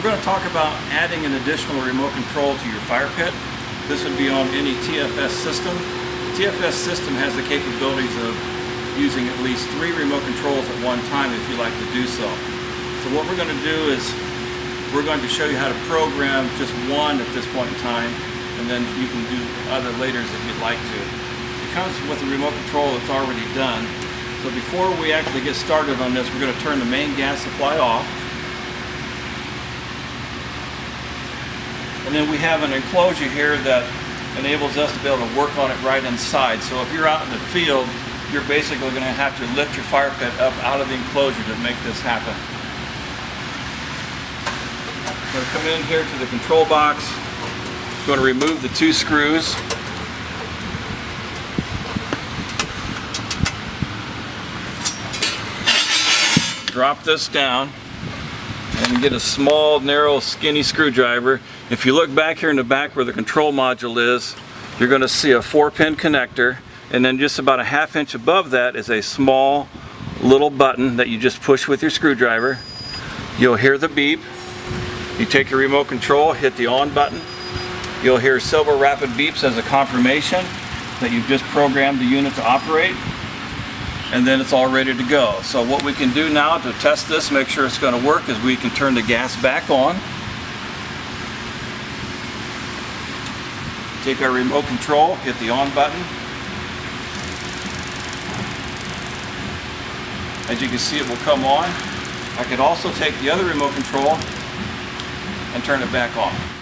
going to talk about adding an additional remote control to your fire pit. This would be on any TFS system. The TFS system has the capabilities of using at least 3 remote controls at one time if you like to do so. So what we're going to do is we're going to show you how to program just one at this point in time, and then you can do other laters if you'd like to. It comes with a remote control that's already done. So before we actually get started on this, we're going to turn the main gas supply off. And then we have an enclosure here that enables us to be able to work on it right inside. So if you're out in the field, you're basically going to have to lift your fire pit up out of the enclosure to make this happen. I'm going to come in here to the control box. I'm going to remove the 2 screws. Drop this down and get a small, narrow, skinny screwdriver. If you look back here in the back where the control module is, you're going to see a 4-pin connector, and then just about a 1/2 inch above that is a small little button that you just push with your screwdriver. You'll hear the beep. You take your remote control, hit the on button. You'll hear several rapid beeps as a confirmation that you've just programmed the unit to operate. And then it's all ready to go. So what we can do now to test this, make sure it's going to work, is we can turn the gas back on. Take our remote control, hit the on button. As you can see, it will come on. I could also take the other remote control and turn it back off.